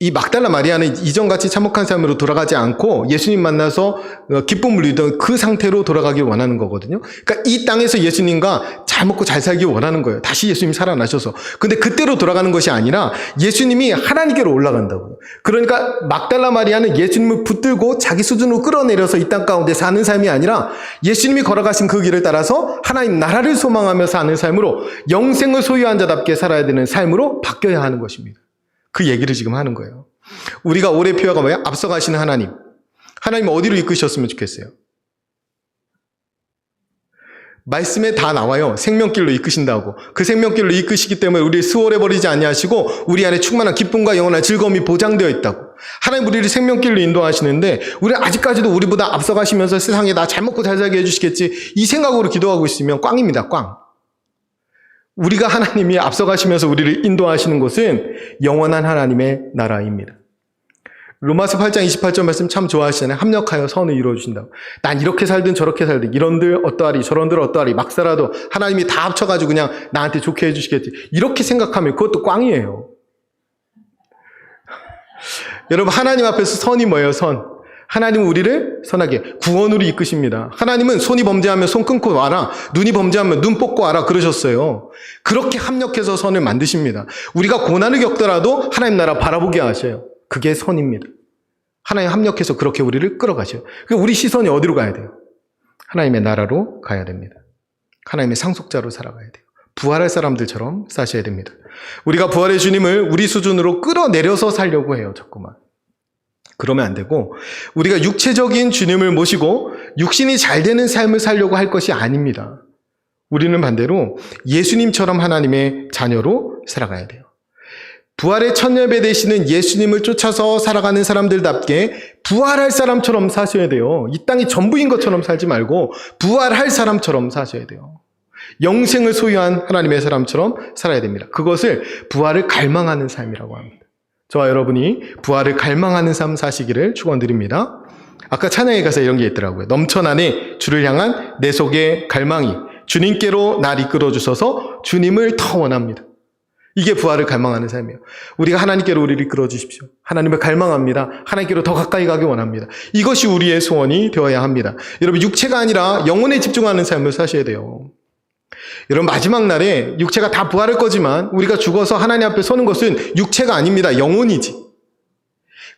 이 막달라 마리아는 이전같이 참혹한 삶으로 돌아가지 않고 예수님 만나서 기쁨을 누리던 그 상태로 돌아가길 원하는 거거든요. 그러니까 이 땅에서 예수님과 잘 먹고 잘 살길 원하는 거예요. 다시 예수님이 살아나셔서. 근데 그때로 돌아가는 것이 아니라 예수님이 하나님께로 올라간다고요. 그러니까 막달라 마리아는 예수님을 붙들고 자기 수준으로 끌어내려서 이 땅 가운데 사는 삶이 아니라 예수님이 걸어가신 그 길을 따라서 하나님 나라를 소망하며 사는 삶으로 영생을 소유한 자답게 살아야 되는 삶으로 바뀌어야 하는 것입니다. 그 얘기를 지금 하는 거예요. 우리가 올해 표어가 뭐야? 앞서가시는 하나님. 하나님 어디로 이끄셨으면 좋겠어요? 말씀에 다 나와요. 생명길로 이끄신다고. 그 생명길로 이끄시기 때문에 우리를 수월해버리지 아니하시고 우리 안에 충만한 기쁨과 영원한 즐거움이 보장되어 있다고. 하나님 우리를 생명길로 인도하시는데 우리는 아직까지도 우리보다 앞서가시면서 세상에 나 잘 먹고 잘 살게 해주시겠지 이 생각으로 기도하고 있으면 꽝입니다. 꽝. 우리가 하나님이 앞서가시면서 우리를 인도하시는 곳은 영원한 하나님의 나라입니다. 로마서 8장 28절 말씀 참 좋아하시잖아요. 합력하여 선을 이루어주신다고. 난 이렇게 살든 저렇게 살든 이런들 어떠하리 저런들 어떠하리 막 살아도 하나님이 다 합쳐가지고 그냥 나한테 좋게 해주시겠지. 이렇게 생각하면 그것도 꽝이에요. 여러분 하나님 앞에서 선이 뭐예요? 선. 하나님은 우리를 선하게 구원으로 이끄십니다. 하나님은 손이 범죄하면 손 끊고 와라. 눈이 범죄하면 눈 뽑고 와라 그러셨어요. 그렇게 합력해서 선을 만드십니다. 우리가 고난을 겪더라도 하나님 나라 바라보게 하셔요. 그게 선입니다. 하나님 합력해서 그렇게 우리를 끌어가셔요. 우리 시선이 어디로 가야 돼요? 하나님의 나라로 가야 됩니다. 하나님의 상속자로 살아가야 돼요. 부활할 사람들처럼 사셔야 됩니다. 우리가 부활의 주님을 우리 수준으로 끌어내려서 살려고 해요. 자꾸만. 그러면 안 되고 우리가 육체적인 주님을 모시고 육신이 잘 되는 삶을 살려고 할 것이 아닙니다. 우리는 반대로 예수님처럼 하나님의 자녀로 살아가야 돼요. 부활의 첫 예배 되시는 예수님을 쫓아서 살아가는 사람들답게 부활할 사람처럼 사셔야 돼요. 이 땅이 전부인 것처럼 살지 말고 부활할 사람처럼 사셔야 돼요. 영생을 소유한 하나님의 사람처럼 살아야 됩니다. 그것을 부활을 갈망하는 삶이라고 합니다. 저와 여러분이 부활을 갈망하는 삶 사시기를 축원드립니다. 아까 찬양에 가서 이런 게 있더라고요. 넘쳐나네 주를 향한 내 속의 갈망이 주님께로 날 이끌어 주셔서 주님을 더 원합니다. 이게 부활을 갈망하는 삶이에요. 우리가 하나님께로 우리를 이끌어 주십시오. 하나님을 갈망합니다. 하나님께로 더 가까이 가기 원합니다. 이것이 우리의 소원이 되어야 합니다. 여러분, 육체가 아니라 영혼에 집중하는 삶을 사셔야 돼요. 여러분, 마지막 날에 육체가 다 부활할 거지만 우리가 죽어서 하나님 앞에 서는 것은 육체가 아닙니다. 영혼이지.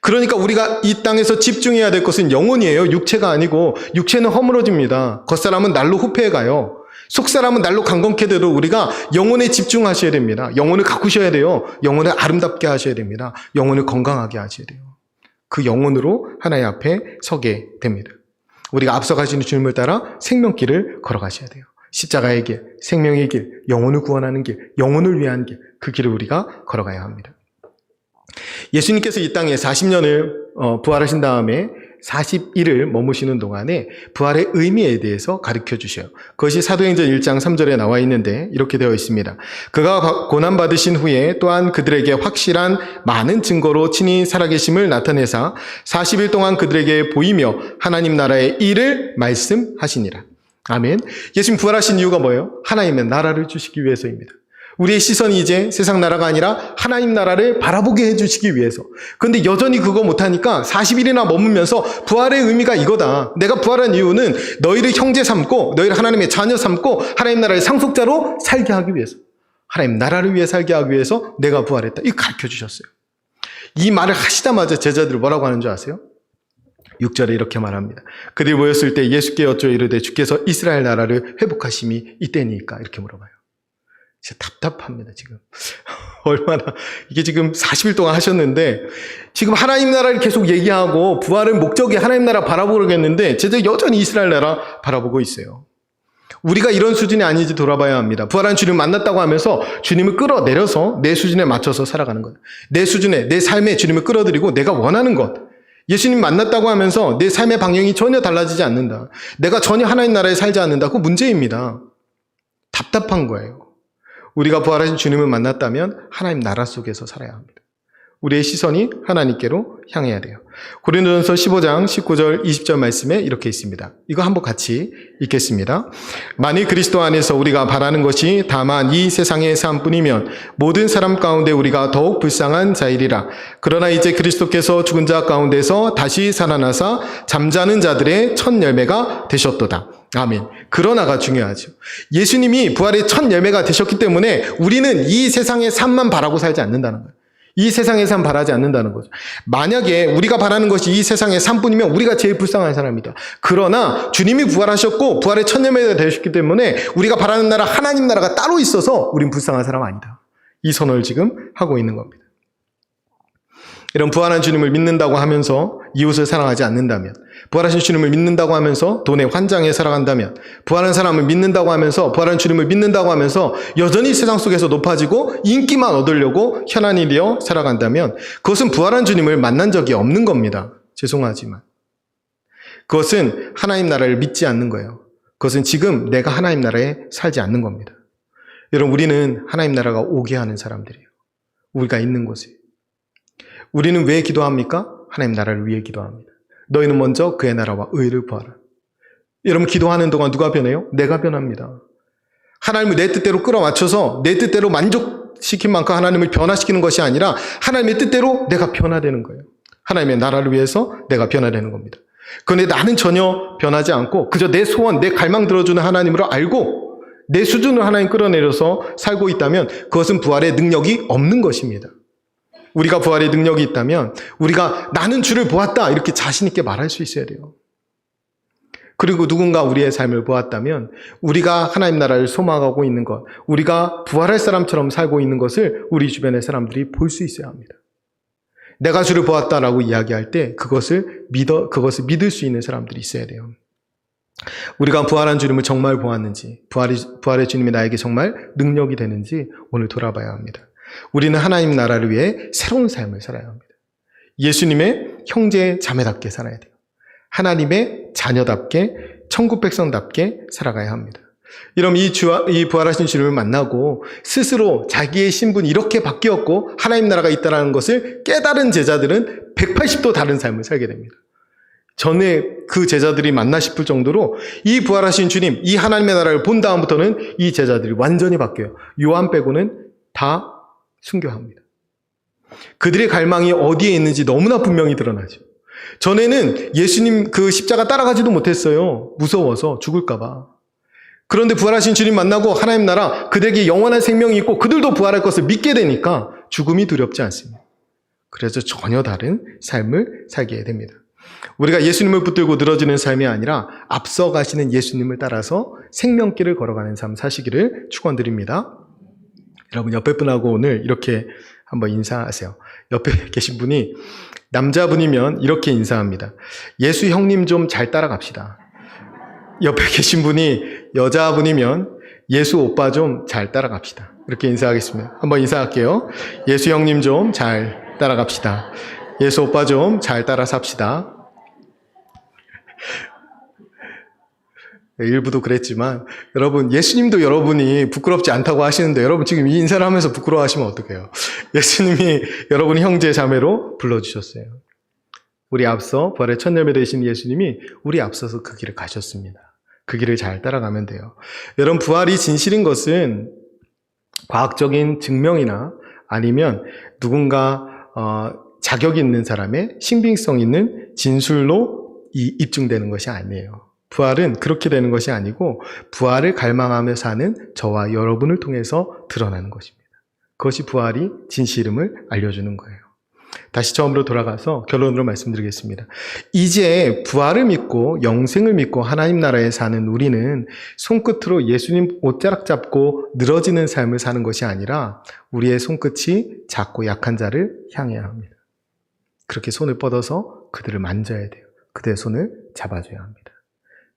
그러니까 우리가 이 땅에서 집중해야 될 것은 영혼이에요. 육체가 아니고. 육체는 허물어집니다. 겉사람은 날로 후패해 가요. 속사람은 날로 강건케 되도록 우리가 영혼에 집중하셔야 됩니다. 영혼을 가꾸셔야 돼요. 영혼을 아름답게 하셔야 됩니다. 영혼을 건강하게 하셔야 돼요. 그 영혼으로 하나님 앞에 서게 됩니다. 우리가 앞서가시는 주님을 따라 생명길을 걸어가셔야 돼요. 십자가의 길, 생명의 길, 영혼을 구원하는 길, 영혼을 위한 길, 그 길을 우리가 걸어가야 합니다. 예수님께서 이 땅에 40년을 부활하신 다음에 40일을 머무시는 동안에 부활의 의미에 대해서 가르쳐 주셔요. 그것이 사도행전 1장 3절에 나와 있는데 이렇게 되어 있습니다. 그가 고난받으신 후에 또한 그들에게 확실한 많은 증거로 친히 살아계심을 나타내사 40일 동안 그들에게 보이며 하나님 나라의 일을 말씀하시니라. 아멘. 예수님 부활하신 이유가 뭐예요? 하나님의 나라를 주시기 위해서입니다. 우리의 시선이 이제 세상 나라가 아니라 하나님 나라를 바라보게 해주시기 위해서. 그런데 여전히 그거 못하니까 40일이나 머물면서 부활의 의미가 이거다. 내가 부활한 이유는 너희를 형제 삼고 너희를 하나님의 자녀 삼고 하나님 나라의 상속자로 살게 하기 위해서. 하나님 나라를 위해 살게 하기 위해서 내가 부활했다. 이거 가르쳐 주셨어요. 이 말을 하시자마자 제자들이 뭐라고 하는 줄 아세요? 6절에 이렇게 말합니다. 그들이 모였을 때 예수께 여쭈어 이르되 주께서 이스라엘 나라를 회복하심이 이때니까 이렇게 물어봐요. 진짜 답답합니다, 지금. 얼마나, 이게 지금 40일 동안 하셨는데, 지금 하나님 나라를 계속 얘기하고, 부활의 목적이 하나님 나라 바라보겠는데, 제자 여전히 이스라엘 나라 바라보고 있어요. 우리가 이런 수준이 아닌지 돌아봐야 합니다. 부활한 주님을 만났다고 하면서 주님을 끌어내려서 내 수준에 맞춰서 살아가는 것. 내 수준에, 내 삶에 주님을 끌어들이고 내가 원하는 것. 예수님 만났다고 하면서 내 삶의 방향이 전혀 달라지지 않는다. 내가 전혀 하나님 나라에 살지 않는다. 그거 문제입니다. 답답한 거예요. 우리가 부활하신 주님을 만났다면 하나님 나라 속에서 살아야 합니다. 우리의 시선이 하나님께로 향해야 돼요. 고린도전서 15장 19절 20절 말씀에 이렇게 있습니다. 이거 한번 같이 읽겠습니다. 만일 그리스도 안에서 우리가 바라는 것이 다만 이 세상의 삶뿐이면 모든 사람 가운데 우리가 더욱 불쌍한 자이리라. 그러나 이제 그리스도께서 죽은 자 가운데서 다시 살아나사 잠자는 자들의 첫 열매가 되셨도다. 아멘. 그러나가 중요하죠. 예수님이 부활의 첫 열매가 되셨기 때문에 우리는 이 세상의 삶만 바라고 살지 않는다는 거예요. 이 세상의 삶 바라지 않는다는 거죠. 만약에 우리가 바라는 것이 이 세상의 삶뿐이면 우리가 제일 불쌍한 사람이다. 그러나 주님이 부활하셨고 부활의 첫 열매가 되셨기 때문에 우리가 바라는 나라 하나님 나라가 따로 있어서 우린 불쌍한 사람 아니다. 이 선언을 지금 하고 있는 겁니다. 이런 부활한 주님을 믿는다고 하면서 이웃을 사랑하지 않는다면, 부활하신 주님을 믿는다고 하면서 돈에 환장해 살아간다면, 부활한 사람을 믿는다고 하면서, 부활한 주님을 믿는다고 하면서 여전히 세상 속에서 높아지고 인기만 얻으려고 현한 일이여 살아간다면 그것은 부활한 주님을 만난 적이 없는 겁니다. 죄송하지만. 그것은 하나님 나라를 믿지 않는 거예요. 그것은 지금 내가 하나님 나라에 살지 않는 겁니다. 여러분, 우리는 하나님 나라가 오게 하는 사람들이에요. 우리가 있는 곳에. 우리는 왜 기도합니까? 하나님 나라를 위해 기도합니다. 너희는 먼저 그의 나라와 의를 구하라. 여러분, 기도하는 동안 누가 변해요? 내가 변합니다. 하나님을 내 뜻대로 끌어맞춰서 내 뜻대로 만족시킨 만큼 하나님을 변화시키는 것이 아니라 하나님의 뜻대로 내가 변화되는 거예요. 하나님의 나라를 위해서 내가 변화되는 겁니다. 그런데 나는 전혀 변하지 않고 그저 내 소원, 내 갈망 들어주는 하나님으로 알고 내 수준으로 하나님 끌어내려서 살고 있다면 그것은 부활의 능력이 없는 것입니다. 우리가 부활의 능력이 있다면 우리가 나는 주를 보았다 이렇게 자신 있게 말할 수 있어야 돼요. 그리고 누군가 우리의 삶을 보았다면 우리가 하나님 나라를 소망하고 있는 것, 우리가 부활할 사람처럼 살고 있는 것을 우리 주변의 사람들이 볼 수 있어야 합니다. 내가 주를 보았다라고 이야기할 때 그것을 믿을 수 있는 사람들이 있어야 돼요. 우리가 부활한 주님을 정말 보았는지, 부활의 주님이 나에게 정말 능력이 되는지 오늘 돌아봐야 합니다. 우리는 하나님 나라를 위해 새로운 삶을 살아야 합니다. 예수님의 형제 자매답게 살아야 돼요. 하나님의 자녀답게, 천국 백성답게 살아가야 합니다. 여러분, 이 부활하신 주님을 만나고 스스로 자기의 신분이 이렇게 바뀌었고 하나님 나라가 있다는 것을 깨달은 제자들은 180도 다른 삶을 살게 됩니다. 전에 그 제자들이 맞나 싶을 정도로 이 부활하신 주님, 이 하나님의 나라를 본 다음부터는 이 제자들이 완전히 바뀌어요. 요한 빼고는 다 순교합니다. 그들의 갈망이 어디에 있는지 너무나 분명히 드러나죠. 전에는 예수님 그 십자가 따라가지도 못했어요. 무서워서 죽을까봐. 그런데 부활하신 주님 만나고 하나님 나라, 그들에게 영원한 생명이 있고 그들도 부활할 것을 믿게 되니까 죽음이 두렵지 않습니다. 그래서 전혀 다른 삶을 살게 됩니다. 우리가 예수님을 붙들고 늘어지는 삶이 아니라 앞서가시는 예수님을 따라서 생명길을 걸어가는 삶 사시기를 축원드립니다. 여러분, 옆에 분하고 오늘 이렇게 한번 인사하세요. 옆에 계신 분이 남자분이면 이렇게 인사합니다. 예수 형님 좀 잘 따라갑시다. 옆에 계신 분이 여자분이면 예수 오빠 좀 잘 따라갑시다. 이렇게 인사하겠습니다. 한번 인사할게요. 예수 형님 좀 잘 따라갑시다. 예수 오빠 좀 잘 따라 삽시다. 일부도 그랬지만 여러분, 예수님도 여러분이 부끄럽지 않다고 하시는데 여러분 지금 이 인사를 하면서 부끄러워하시면 어떡해요? 예수님이 여러분이 형제 자매로 불러주셨어요. 우리 앞서 부활의 첫 열매 되신 예수님이 우리 앞서서 그 길을 가셨습니다. 그 길을 잘 따라가면 돼요. 여러분, 부활이 진실인 것은 과학적인 증명이나 아니면 누군가 자격 있는 사람의 신빙성 있는 진술로 입증되는 것이 아니에요. 부활은 그렇게 되는 것이 아니고 부활을 갈망하며 사는 저와 여러분을 통해서 드러나는 것입니다. 그것이 부활이 진실임을 알려주는 거예요. 다시 처음으로 돌아가서 결론으로 말씀드리겠습니다. 이제 부활을 믿고 영생을 믿고 하나님 나라에 사는 우리는 손끝으로 예수님 옷자락 잡고 늘어지는 삶을 사는 것이 아니라 우리의 손끝이 작고 약한 자를 향해야 합니다. 그렇게 손을 뻗어서 그들을 만져야 돼요. 그들의 손을 잡아줘야 합니다.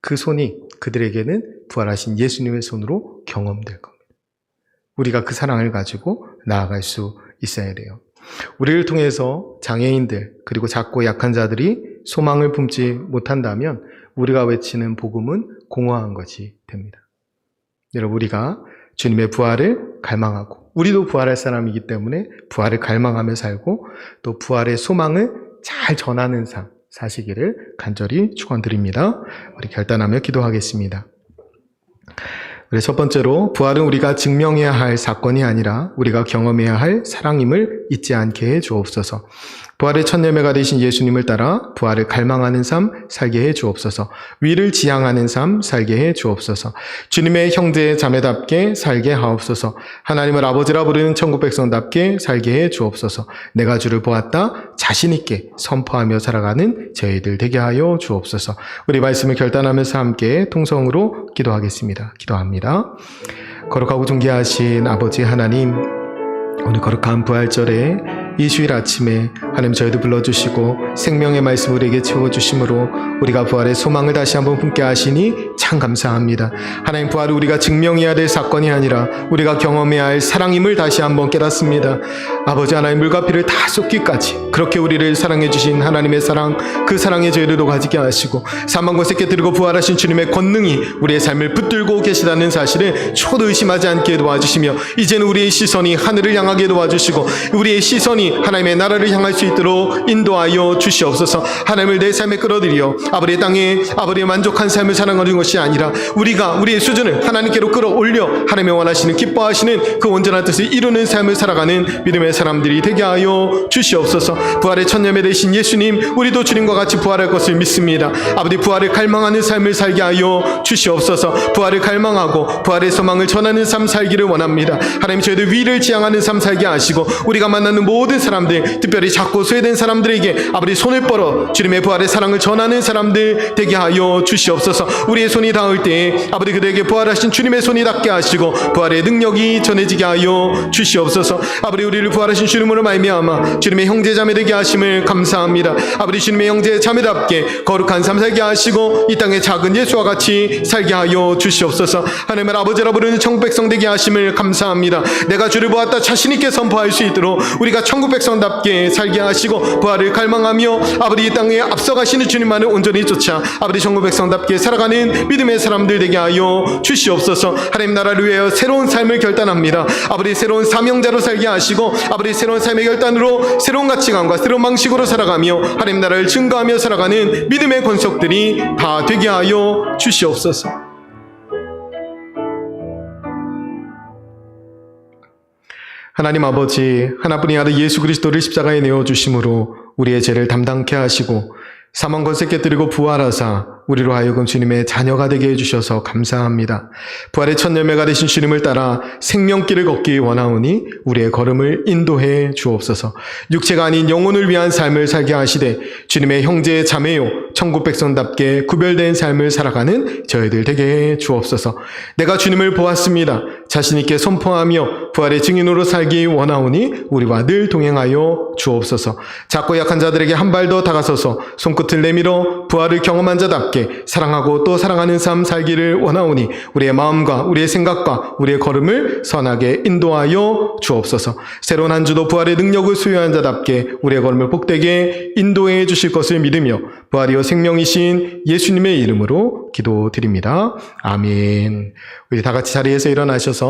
그 손이 그들에게는 부활하신 예수님의 손으로 경험될 겁니다. 우리가 그 사랑을 가지고 나아갈 수 있어야 돼요. 우리를 통해서 장애인들 그리고 작고 약한 자들이 소망을 품지 못한다면 우리가 외치는 복음은 공허한 것이 됩니다. 여러분, 우리가 주님의 부활을 갈망하고 우리도 부활할 사람이기 때문에 부활을 갈망하며 살고 또 부활의 소망을 잘 전하는 삶 사시기를 간절히 축원드립니다. 우리 결단하며 기도하겠습니다. 우리 첫 번째로 부활은 우리가 증명해야 할 사건이 아니라 우리가 경험해야 할 사랑임을 잊지 않게 해 주옵소서. 부활의 첫 열매가 되신 예수님을 따라 부활을 갈망하는 삶 살게 해 주옵소서. 위를 지향하는 삶 살게 해 주옵소서. 주님의 형제 자매답게 살게 하옵소서. 하나님을 아버지라 부르는 천국 백성답게 살게 해 주옵소서. 내가 주를 보았다 자신 있게 선포하며 살아가는 저희들 되게 하여 주옵소서. 우리 말씀을 결단하면서 함께 통성으로 기도하겠습니다. 기도합니다. 거룩하고 존귀하신 아버지 하나님, 오늘 거룩한 부활절에 이 주일 아침에 하나님 저희도 불러주시고 생명의 말씀 우리에게 채워주심으로 우리가 부활의 소망을 다시 한번 품게 하시니 참 감사합니다. 하나님, 부활을 우리가 증명해야 될 사건이 아니라 우리가 경험해야 할 사랑임을 다시 한번 깨닫습니다. 아버지 하나님, 물과 피를 다 쏟기까지 그렇게 우리를 사랑해 주신 하나님의 사랑, 그 사랑의 저희들도 가지게 하시고 사망 곳에 깨뜨리고 부활하신 주님의 권능이 우리의 삶을 붙들고 계시다는 사실을 초도 의심하지 않게 도와주시며 이제는 우리의 시선이 하늘을 향하게 도와주시고 우리의 시선이 하나님의 나라를 향할 수 있도록 인도하여 주시옵소서. 하나님을 내 삶에 끌어들여 아버지의 땅에 아버지의 만족한 삶을 살아가는 것이 아니라 우리가 우리의 수준을 하나님께로 끌어올려 하나님의 원하시는 기뻐하시는 그 온전한 뜻을 이루는 삶을 살아가는 믿음의 사람들이 되게 하여 주시옵소서. 부활의 첫 열매 되신 예수님, 우리도 주님과 같이 부활할 것을 믿습니다. 아버지, 부활을 갈망하는 삶을 살게 하여 주시옵소서. 부활을 갈망하고 부활의 소망을 전하는 삶 살기를 원합니다. 하나님, 저희들 위를 지향하는 삶 살게 하시고 우리가 만나는 모든 사람들, 특별히 작고 소외된 사람들에게 아버지 손을 뻗어 주님의 부활의 사랑을 전하는 사람들 되게 하여 주시옵소서. 우리의 손이 닿을 때에 아버지 그들에게 부활하신 주님의 손이 닿게 하시고 부활의 능력이 전해지게 하여 주시옵소서. 아버지, 우리를 부활하신 주님으로 말미암아 주님의 형제 자매 되게 하심을 감사합니다. 아버지, 주님의 형제 자매답게 거룩한 삶 살게 하시고 이 땅의 작은 예수와 같이 살게 하여 주시옵소서. 하나님을 아버지라 부르는 천국 백성 되게 하심을 감사합니다. 내가 주를 보았다 자신 있게 선포할 수 있도록 우리가 천국 백성답게 살게 하시고 부활을 갈망하며 아버지 이 땅에 앞서가시는 주님만을 온전히 쫓아 아버지 천국 백성답게 살아가는 믿음의 사람들 되게 하여 주시옵소서. 하나님 나라를 위하여 새로운 삶을 결단합니다. 아버지, 새로운 사명자로 살게 하시고 아버지 새로운 삶의 결단으로 새로운 가치관과 새로운 방식으로 살아가며 하나님 나라를 증거하며 살아가는 믿음의 권속들이 다 되게 하여 주시옵소서. 하나님 아버지, 하나뿐인 아들 예수 그리스도를 십자가에 내어주심으로 우리의 죄를 담당케 하시고 사망 권세 깨뜨리고 부활하사 우리로 하여금 주님의 자녀가 되게 해주셔서 감사합니다. 부활의 첫 열매가 되신 주님을 따라 생명길을 걷기 원하오니 우리의 걸음을 인도해 주옵소서. 육체가 아닌 영혼을 위한 삶을 살게 하시되 주님의 형제 자매요 천국 백성답게 구별된 삶을 살아가는 저희들 되게 해 주옵소서. 내가 주님을 보았습니다. 자신 있게 선포하며 부활의 증인으로 살기 원하오니 우리와 늘 동행하여 주옵소서. 작고 약한 자들에게 한 발 더 다가서서 손끝을 내밀어 부활을 경험한 자답게 사랑하고 또 사랑하는 삶 살기를 원하오니 우리의 마음과 우리의 생각과 우리의 걸음을 선하게 인도하여 주옵소서. 새로운 한 주도 부활의 능력을 수여한 자답게 우리의 걸음을 복되게 인도해 주실 것을 믿으며 부활이요 생명이신 예수님의 이름으로 기도드립니다. 아멘. 우리 다 같이 자리에서 일어나셔서